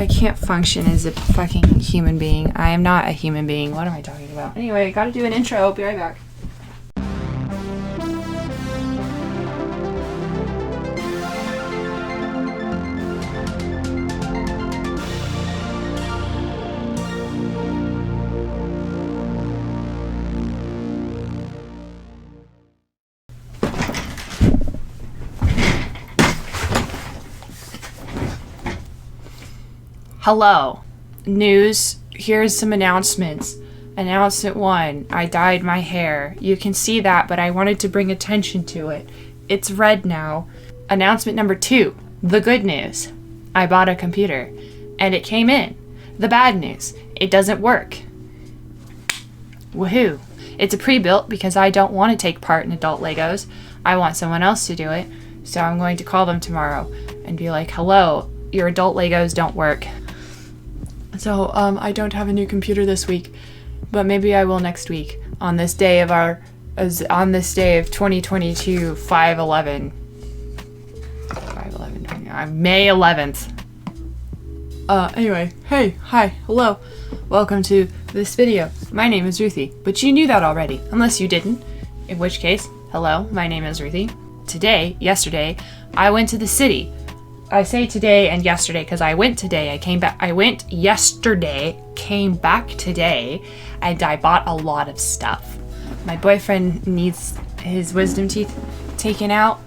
I can't function as a fucking human being. I am not a human being. What am I talking about? Anyway, gotta do an intro. I'll be right back. Hello. News. Here's some announcements. Announcement 1. I dyed my hair. You can see that, but I wanted to bring attention to it. It's red now. Announcement number 2. The good news. I bought a computer. And it came in. The bad news. It doesn't work. Woohoo. It's a pre-built because I don't want to take part in adult Legos. I want someone else to do it. So I'm going to call them tomorrow and be like, hello, your adult Legos don't work. So, I don't have a new computer this week, but maybe I will next week on this day of 2022, 5/11, May 11th. Anyway, hey, hi, hello, welcome to this video. My name is Ruthie, but you knew that already, unless you didn't, in which case, hello, my name is Ruthie. Yesterday, I went to the city. I say today and yesterday because I went today, I went yesterday, came back today, and I bought a lot of stuff. My boyfriend needs his wisdom teeth taken out.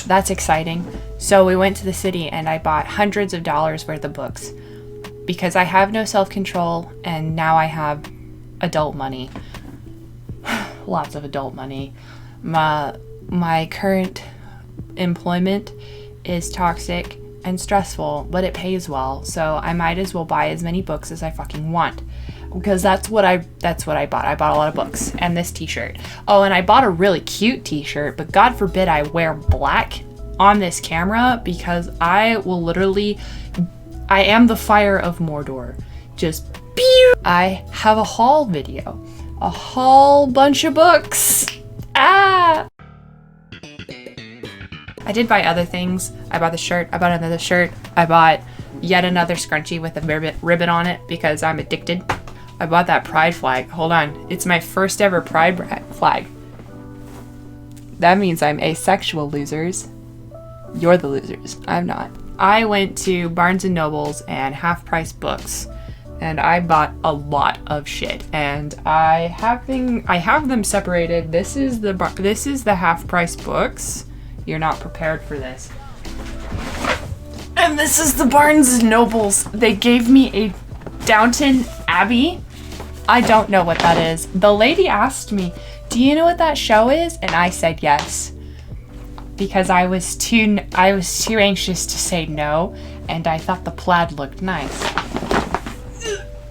That's exciting. So we went to the city and I bought hundreds of dollars worth of books because I have no self-control and now I have adult money. Lots of adult money. My current employment is toxic and stressful, but it pays well, so I might as well buy as many books as I fucking want, because that's what I bought. I bought a lot of books and this t-shirt. Oh, and I bought a really cute t-shirt, but God forbid I wear black on this camera because I am the fire of Mordor. Just pew! I have a haul video. A haul bunch of books. Ah! I did buy other things. I bought the shirt, I bought another shirt, I bought yet another scrunchie with a ribbon on it because I'm addicted. I bought that pride flag. Hold on, it's my first ever pride flag. That means I'm asexual, losers. You're the losers, I'm not. I went to Barnes & Noble's and Half Price Books and I bought a lot of shit and I have them separated. This is the Half Price Books. You're not prepared for this. And this is the Barnes & Noble's. They gave me a Downton Abbey. I don't know what that is. The lady asked me, do you know what that show is? And I said yes. Because I was too anxious to say no, and I thought the plaid looked nice.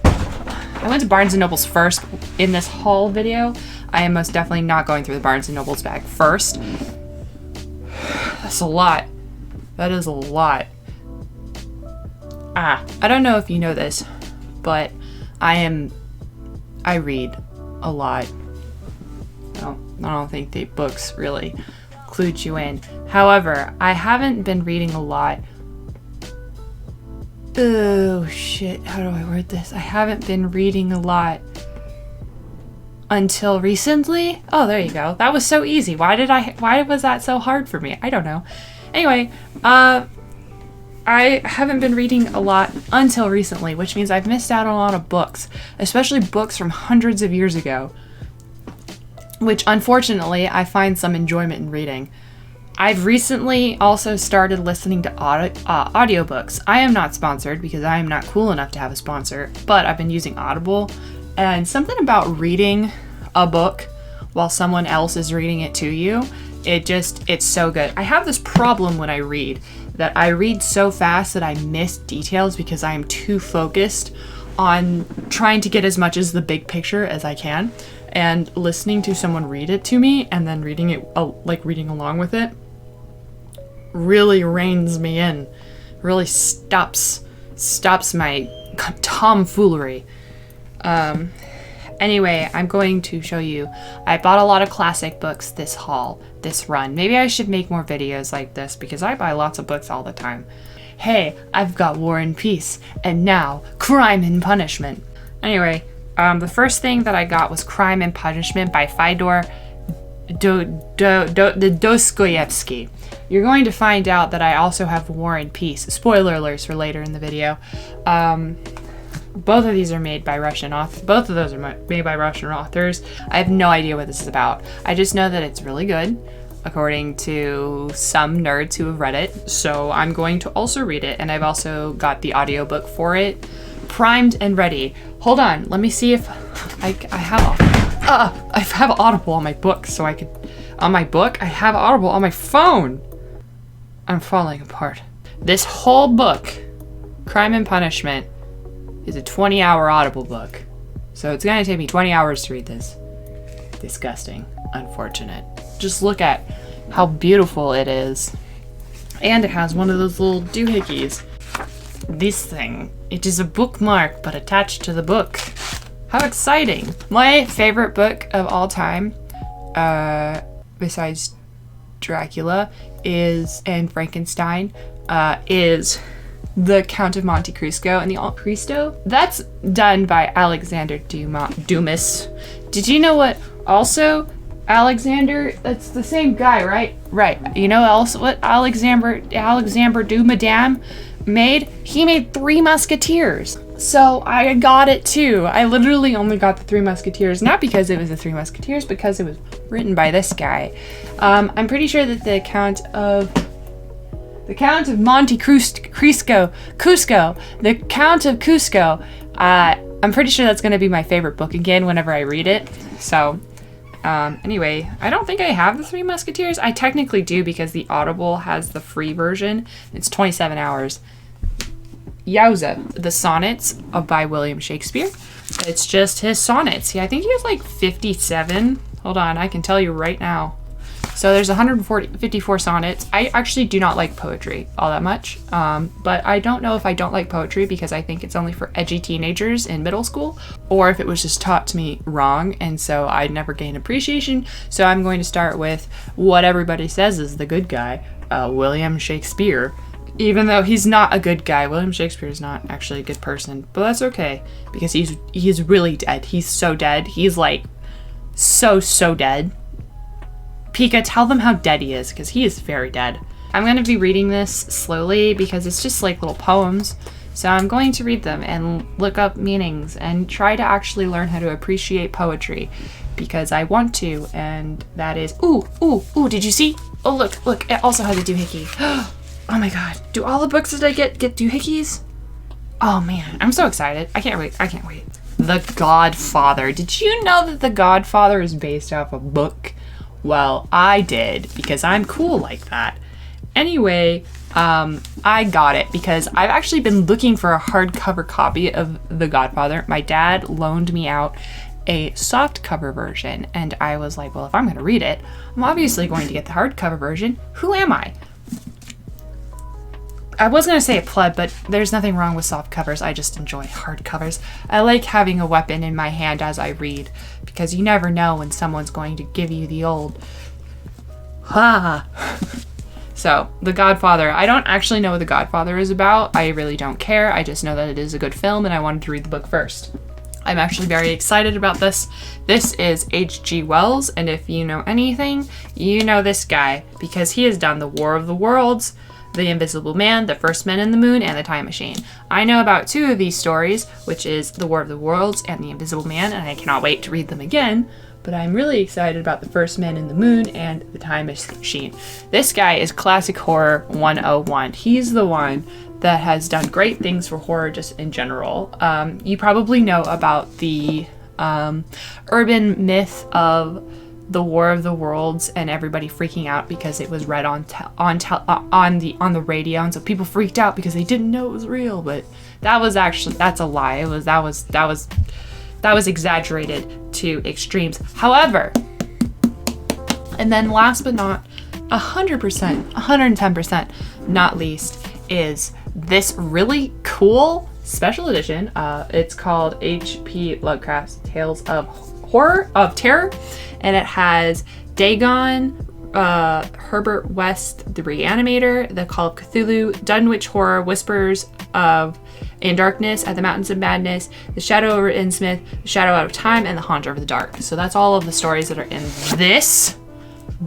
I went to Barnes & Noble's first in this haul video. I am most definitely not going through the Barnes & Noble's bag first. That's a lot. That is a lot. I don't know if you know this, but I read a lot. I don't think the books really clued you in. However, I haven't been reading a lot. Oh shit, how do I word this? I haven't been reading a lot until recently. Oh, there you go. That was so easy. Why was that so hard for me? I don't know. Anyway, I haven't been reading a lot until recently, which means I've missed out on a lot of books, especially books from hundreds of years ago, which unfortunately I find some enjoyment in reading. I've recently also started listening to audiobooks. I am not sponsored because I am not cool enough to have a sponsor, but I've been using Audible. And something about reading a book while someone else is reading it to you, it's so good. I have this problem when I read, that I read so fast that I miss details because I am too focused on trying to get as much as the big picture as I can. And listening to someone read it to me and then reading it, reading along with it, really reins me in, really stops my tomfoolery. Anyway, I'm going to show you. I bought a lot of classic books this run. Maybe I should make more videos like this because I buy lots of books all the time. hey, I've got War and Peace, and now Crime and Punishment. Anyway, the first thing that I got was Crime and Punishment by Fyodor Dostoevsky. You're going to find out that I also have War and Peace. Spoiler alerts for later in the video. Both of these are made by Russian authors. Both of those are made by Russian authors. I have no idea what this is about. I just know that it's really good, according to some nerds who have read it. So I'm going to also read it, and I've also got the audiobook for it, primed and ready. Hold on, let me see if I have Audible on my book, so I could. On my book, I have Audible on my phone. I'm falling apart. This whole book, Crime and Punishment, is a 20-hour Audible book. So it's gonna take me 20 hours to read this. Disgusting. Unfortunate. Just look at how beautiful it is. And it has one of those little doohickeys. This thing, it is a bookmark, but attached to the book. How exciting. My favorite book of all time, besides Dracula, and Frankenstein, is The Count of Monte Cristo and the Cristo. That's done by Alexander Dumas. Did you know what also Alexander, that's the same guy, right? Right. You know also what Alexander Dumas made? He made Three Musketeers. So I got it too. I literally only got the Three Musketeers, not because it was the Three Musketeers, because it was written by this guy. I'm pretty sure that the Count of Monte Cristo, the Count of Cusco, I'm pretty sure that's going to be my favorite book again whenever I read it. So, anyway, I don't think I have the Three Musketeers. I technically do because the Audible has the free version. It's 27 hours. Yowza, the Sonnets by William Shakespeare. It's just his sonnets. Yeah, I think he has like 57. Hold on, I can tell you right now. So there's 154 sonnets. I actually do not like poetry all that much, but I don't know if I don't like poetry because I think it's only for edgy teenagers in middle school, or if it was just taught to me wrong, and so I'd never gain appreciation. So I'm going to start with what everybody says is the good guy, William Shakespeare. Even though he's not a good guy, William Shakespeare is not actually a good person, but that's okay because he's really dead. He's so dead. He's like so dead. Pika, tell them how dead he is, because he is very dead. I'm going to be reading this slowly because it's just like little poems. So I'm going to read them and look up meanings and try to actually learn how to appreciate poetry because I want to, and that is... Ooh, did you see? Oh, look, it also has a doohickey. Oh my god, do all the books that I get doohickeys? Oh man, I'm so excited. I can't wait. The Godfather. Did you know that The Godfather is based off a book? Well, I did, because I'm cool like that. Anyway, I got it because I've actually been looking for a hardcover copy of The Godfather. My dad loaned me out a softcover version, and I was like, well, if I'm going to read it, I'm obviously going to get the hardcover version. Who am I? I was going to say a pleb, but there's nothing wrong with soft covers. I just enjoy hard covers. I like having a weapon in my hand as I read, because you never know when someone's going to give you the old ha. So, The Godfather. I don't actually know what The Godfather is about. I really don't care. I just know that it is a good film, and I wanted to read the book first. I'm actually very excited about this. This is H.G. Wells, and if you know anything, you know this guy, because he has done The War of the Worlds, The Invisible Man, The First Men in the Moon, and The Time Machine. I know about two of these stories, which is The War of the Worlds and The Invisible Man, and I cannot wait to read them again, but I'm really excited about The First Men in the Moon and The Time Machine. This guy is Classic Horror 101. He's the one that has done great things for horror just in general. You probably know about the urban myth of the War of the Worlds and everybody freaking out because it was read on the radio, and so people freaked out because they didn't know it was real. But that's a lie. That was exaggerated to extremes. However, and then last but not 100%, 110% not least, is this really cool special edition. It's called H.P. Lovecraft's Tales of Terror, and it has Dagon, Herbert West, The Reanimator, The Call of Cthulhu, Dunwich Horror, Whispers of in Darkness, At the Mountains of Madness, The Shadow over Innsmouth, The Shadow Out of Time, and The Haunter of the Dark. So that's all of the stories that are in this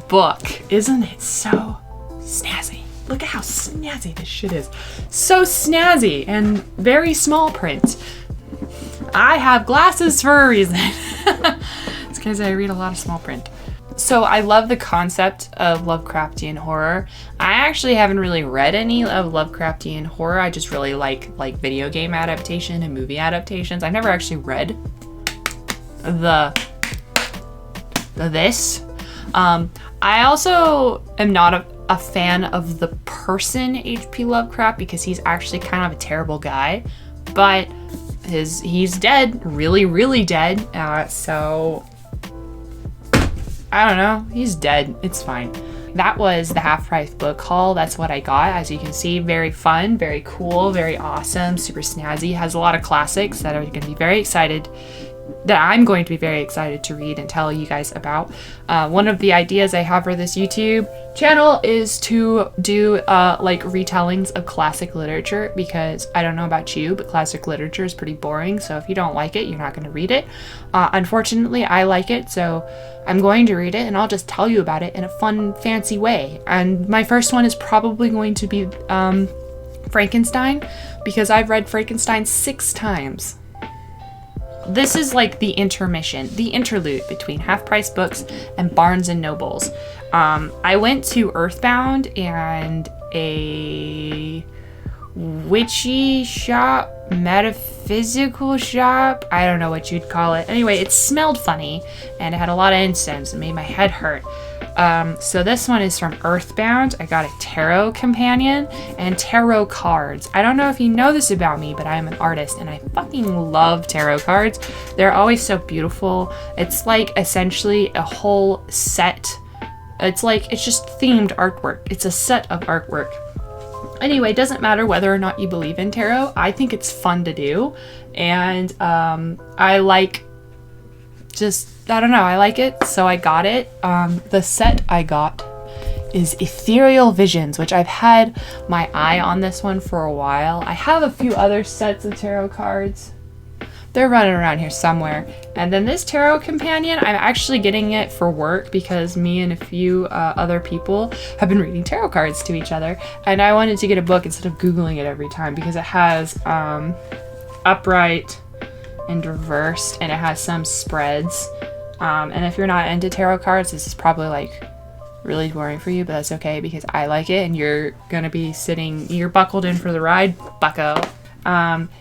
book. Isn't it so snazzy? Look at how snazzy this shit is. So snazzy and very small print. I have glasses for a reason. It's because I read a lot of small print. So I love the concept of Lovecraftian horror. I actually haven't really read any of Lovecraftian horror. I just really like video game adaptation and movie adaptations. I've never actually read this. I also am not a fan of the person H.P. Lovecraft because he's actually kind of a terrible guy, but he's dead, really dead. So I don't know, he's dead. It's fine. That was the Half Price book haul. That's what I got. As you can see, very fun, very cool, very awesome, super snazzy. Has a lot of classics that I'm going to be very excited to read and tell you guys about. One of the ideas I have for this YouTube channel is to do retellings of classic literature, because I don't know about you, but classic literature is pretty boring. So if you don't like it, you're not going to read it. Unfortunately, I like it, so I'm going to read it, and I'll just tell you about it in a fun, fancy way. And my first one is probably going to be Frankenstein, because I've read Frankenstein 6 times. This is like the intermission, the interlude between Half Price Books and Barnes and Nobles. I went to Earthbound and a witchy shop, metaphysical shop, I don't know what you'd call it. Anyway, it smelled funny and it had a lot of incense and made my head hurt. So this one is from Earthbound. I got a tarot companion and tarot cards. I don't know if you know this about me, but I am an artist and I fucking love tarot cards. They're always so beautiful. It's like essentially a whole set. It's just themed artwork. It's a set of artwork. Anyway, it doesn't matter whether or not you believe in tarot. I think it's fun to do. And I like it, so I got it. The set I got is Ethereal Visions, which I've had my eye on this one for a while. I have a few other sets of tarot cards. They're running around here somewhere. And then this tarot companion, I'm actually getting it for work because me and a few other people have been reading tarot cards to each other. And I wanted to get a book instead of Googling it every time, because it has upright and reversed, and it has some spreads. And if you're not into tarot cards, this is probably really boring for you, but that's okay because I like it, and you're gonna be you're buckled in for the ride, bucko.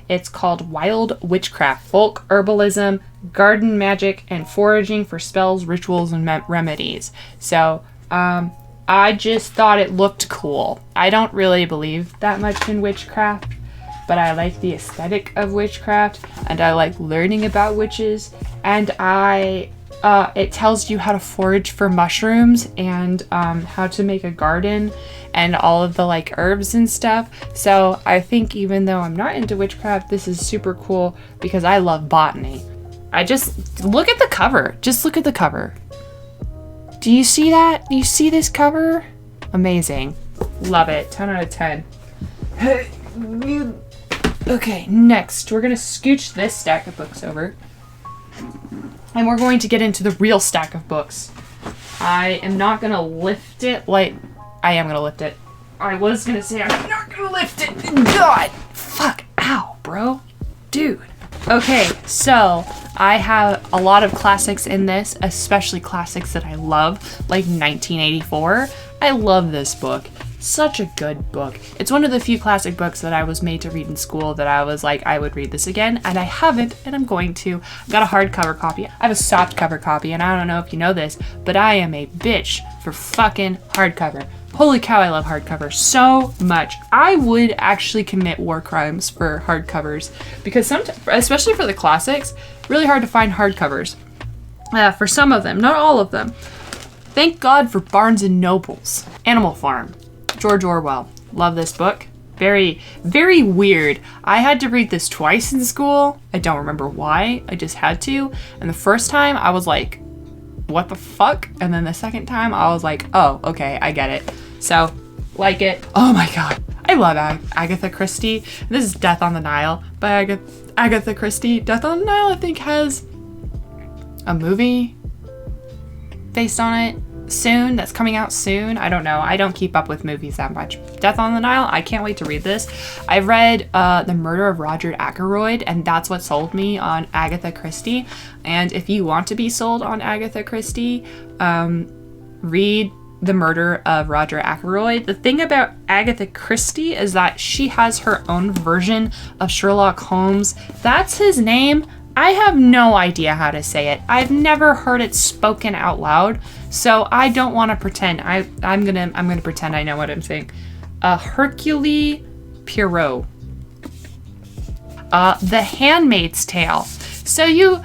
It's called Wild Witchcraft, Folk Herbalism, Garden Magic, and Foraging for Spells, Rituals, and Remedies. So, I just thought it looked cool. I don't really believe that much in witchcraft, but I like the aesthetic of witchcraft, and I like learning about witches, and it tells you how to forage for mushrooms and how to make a garden and all of the herbs and stuff. So I think even though I'm not into witchcraft, this is super cool because I love botany. Look at the cover. Just look at the cover. Do you see that? Do you see this cover? Amazing. Love it. 10 out of 10. Okay, next we're gonna scooch this stack of books over. And we're going to get into the real stack of books. I am not going to lift it I am going to lift it. I was going to say I'm not going to lift it. God! Fuck. Ow, bro. Dude. Okay, so I have a lot of classics in this, especially classics that I love, like 1984. I love this book. Such a good book. It's one of the few classic books that I was made to read in school that I was like, I would read this again, and I haven't, and I'm going to. I got a hardcover copy. I have a softcover copy, and I don't know if you know this, but I am a bitch for fucking hardcover. Holy cow, I love hardcover so much. I would actually commit war crimes for hardcovers, because sometimes, especially for the classics, really hard to find hardcovers. For some of them, not all of them. Thank God for Barnes and Nobles. Animal Farm. George Orwell. Love this book. Very, very weird. I had to read this twice in school. I don't remember why. I just had to. And the first time I was like, what the fuck? And then the second time I was like, oh, okay, I get it. So, like it. Oh my god. I love Agatha Christie. This is Death on the Nile by Agatha Christie. Death on the Nile, I think, has a movie based on it soon, that's coming out soon. I don't know. I don't keep up with movies that much. Death on the Nile, I can't wait to read this. I read The Murder of Roger Ackroyd, and that's what sold me on Agatha Christie. And if you want to be sold on Agatha Christie, read The Murder of Roger Ackroyd. The thing about Agatha Christie is that she has her own version of Sherlock Holmes. That's his name. I have no idea how to say it. I've never heard it spoken out loud, so I don't want to pretend. I'm gonna pretend I know what I'm saying. Hercule Poirot. The Handmaid's Tale. So you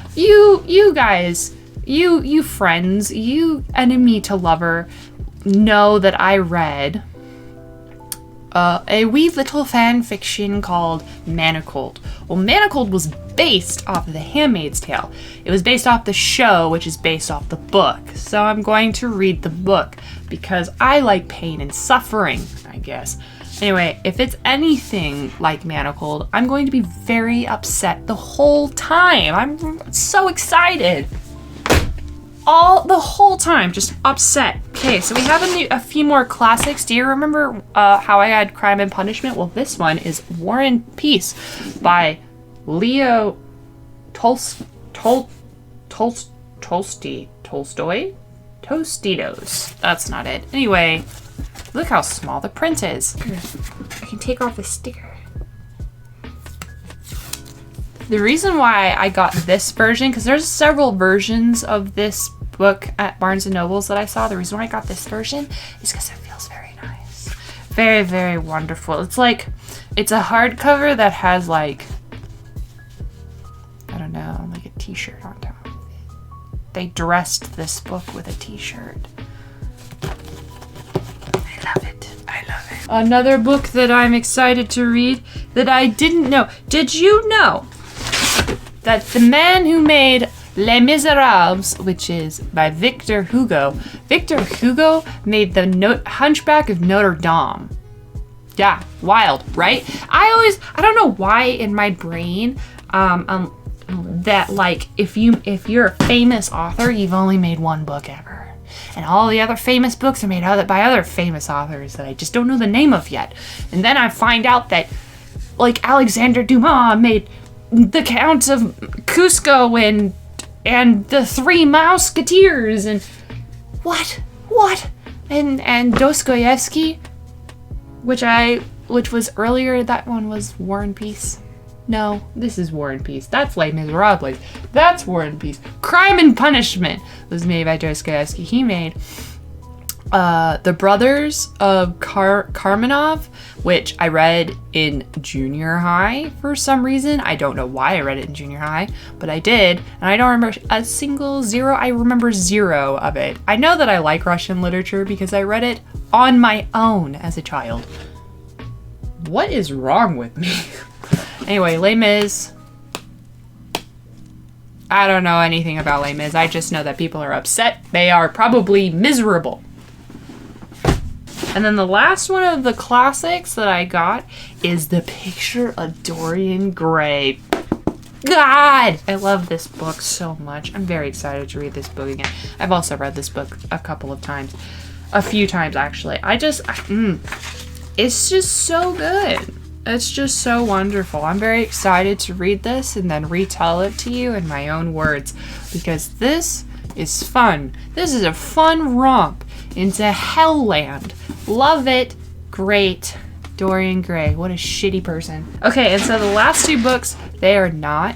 guys, you friends, you enemy to lover, know that I read a wee little fan fiction called Manacled. Well, Manacled was based off of The Handmaid's Tale. It was based off the show, which is based off the book. So I'm going to read the book because I like pain and suffering, I guess. Anyway, if it's anything like Manacled, I'm going to be very upset the whole time. I'm so excited. The whole time, just upset. Okay, so we have a few more classics. Do you remember how I had Crime and Punishment? Well, this one is War and Peace by Leo Tolstoy? Tostitos. That's not it. Anyway, look how small the print is. I can take off the sticker. The reason why I got this version, because there's several versions of this book at Barnes & Nobles that I saw. The reason why I got this version is because it feels very nice. Very, very wonderful. It's like, it's a hardcover that has like, I don't know, like a t-shirt on top of it. They dressed this book with a t-shirt. I love it. I love it. Another book that I'm excited to read that I didn't know. Did you know that the man who made Les Miserables, which is by Victor Hugo made the Hunchback of Notre Dame? Yeah, wild, right? I don't know why in my brain, that like if you're a famous author, you've only made one book ever, and all the other famous books are made by other famous authors that I just don't know the name of yet. And then I find out that like Alexander Dumas made The Count of Cusco and the Three Musketeers and what and Dostoevsky, which was earlier. That one was War and Peace. No, this is War and Peace. That's Les Miserables. That's War and Peace. Crime and Punishment was made by Dostoevsky. He made The Brothers of Karamazov, which I read in junior high for some reason. I don't know why I read it in junior high, but I did, and I don't remember a single zero. I remember zero of it. I know that I like Russian literature because I read it on my own as a child. What is wrong with me? Anyway, Les Mis. I don't know anything about Les Mis. I just know that people are upset. They are probably miserable. And then the last one of the classics that I got is The Picture of Dorian Gray. God! I love this book so much. I'm very excited to read this book again. I've also read this book a couple of times. A few times, actually. It's just so good. It's just so wonderful. I'm very excited to read this and then retell it to you in my own words, because this is fun. This is a fun romp into Hellland. Love it. Great. Dorian Gray. What a shitty person. Okay, and so the last two books, they are not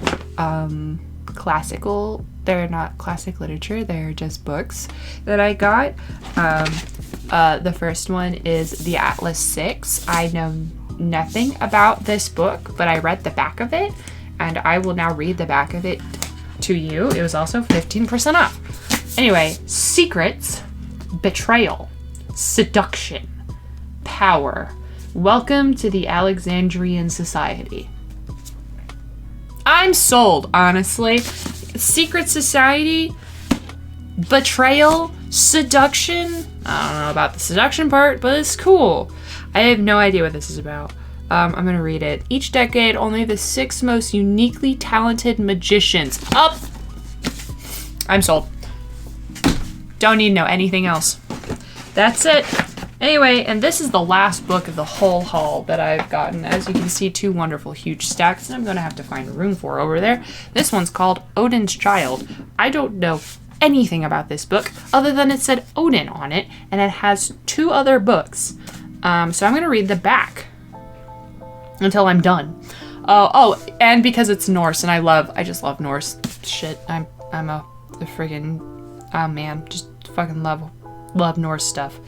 classical. They're not classic literature. They're just books that I got. The first one is The Atlas Six. I know nothing about this book, but I read the back of it, and I will now read the back of it to you. It was also 15% off. Anyway, secrets, betrayal, seduction, power. Welcome to the Alexandrian Society. I'm sold, honestly. Secret Society, betrayal, seduction. I don't know about the seduction part, but it's cool. I have no idea what this is about. I'm gonna read it. Each decade, only the 6 most uniquely talented magicians. Up! I'm sold. Don't need to know anything else. That's it. Anyway, and this is the last book of the whole haul that I've gotten. As you can see, 2 wonderful huge stacks that I'm gonna have to find room for over there. This one's called Odin's Child. I don't know anything about this book other than it said Odin on it, and it has 2 other books. So I'm gonna read the back until I'm done. Oh, and because it's Norse, and I just love Norse shit. I'm a friggin', oh man, just fucking love Norse stuff.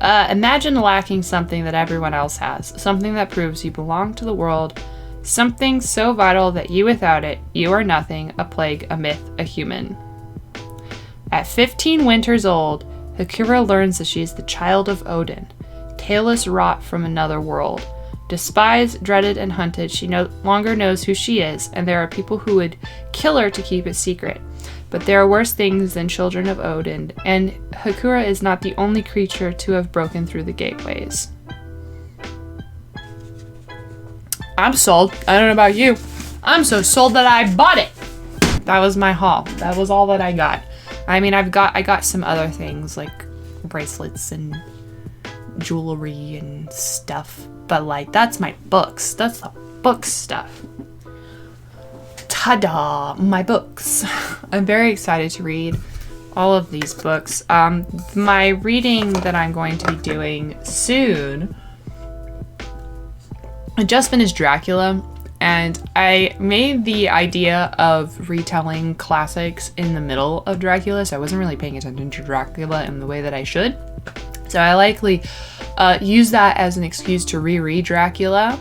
Imagine lacking something that everyone else has, something that proves you belong to the world, something so vital that without it, you are nothing, a plague, a myth, a human. At 15 winters old, Hakura learns that she is the child of Odin, tailless rot from another world. Despised, dreaded, and hunted, she no longer knows who she is, and there are people who would kill her to keep it secret. But there are worse things than children of Odin, and Hakura is not the only creature to have broken through the gateways. I'm sold. I don't know about you. I'm so sold that I bought it. That was my haul. That was all that I got. I mean, I got some other things like bracelets and jewelry and stuff, but like that's my books. That's the book stuff. Ta-da! My books. I'm very excited to read all of these books. My reading that I'm going to be doing soon, I just finished Dracula, and I made the idea of retelling classics in the middle of Dracula, so I wasn't really paying attention to Dracula in the way that I should. So I likely use that as an excuse to reread Dracula,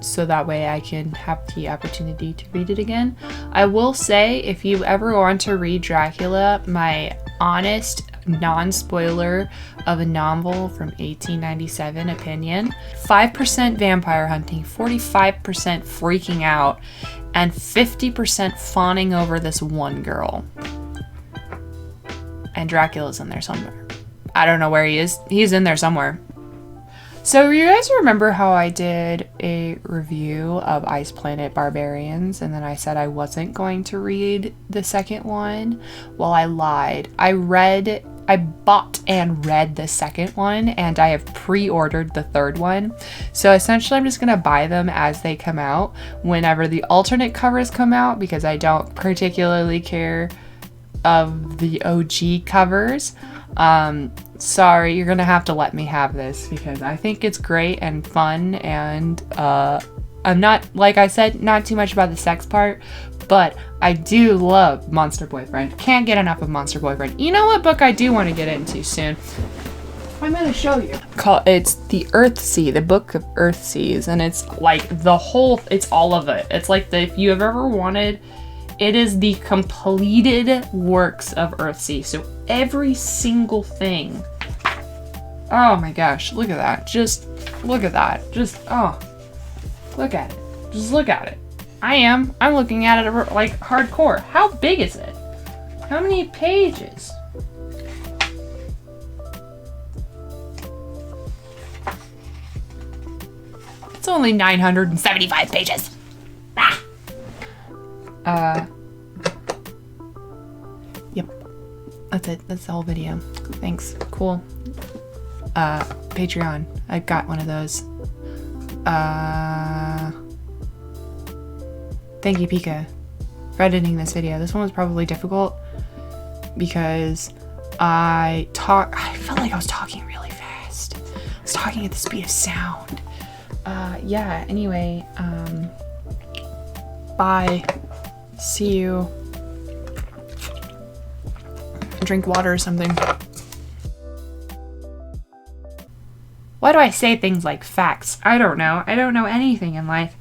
so that way I can have the opportunity to read it again. I will say, if you ever want to read Dracula, my honest, non-spoiler of a novel from 1897 opinion, 5% vampire hunting, 45% freaking out, and 50% fawning over this one girl. And Dracula's in there somewhere. I don't know where he is. He's in there somewhere. So you guys remember how I did a review of Ice Planet Barbarians, and then I said I wasn't going to read the second one? Well, I lied. I bought and read the second one, and I have pre-ordered the third one. So essentially I'm just gonna buy them as they come out whenever the alternate covers come out, because I don't particularly care of the OG covers. Sorry, you're gonna have to let me have this because I think it's great and fun, and I'm not, like I said, not too much about the sex part, but I do love Monster Boyfriend. Can't get enough of Monster Boyfriend. You know what book I do want to get into soon? I'm gonna show you. It's the Earthsea, the Book of Earthseas, and it's like it's all of it. It's like if you have ever wanted, it is the completed works of Earthsea. So every single thing. Oh my gosh, look at that. Just look at that. Look at it. Just look at it. I'm looking at it like hardcore. How big is it? How many pages? It's only 975 pages. Yep. That's it. That's the whole video. Thanks. Cool. Patreon. I got one of those. Thank you, Pika, for editing this video. This one was probably difficult because I felt like I was talking really fast. I was talking at the speed of sound. Yeah, anyway, bye. See you. Drink water or something. Why do I say things like facts? I don't know. I don't know anything in life.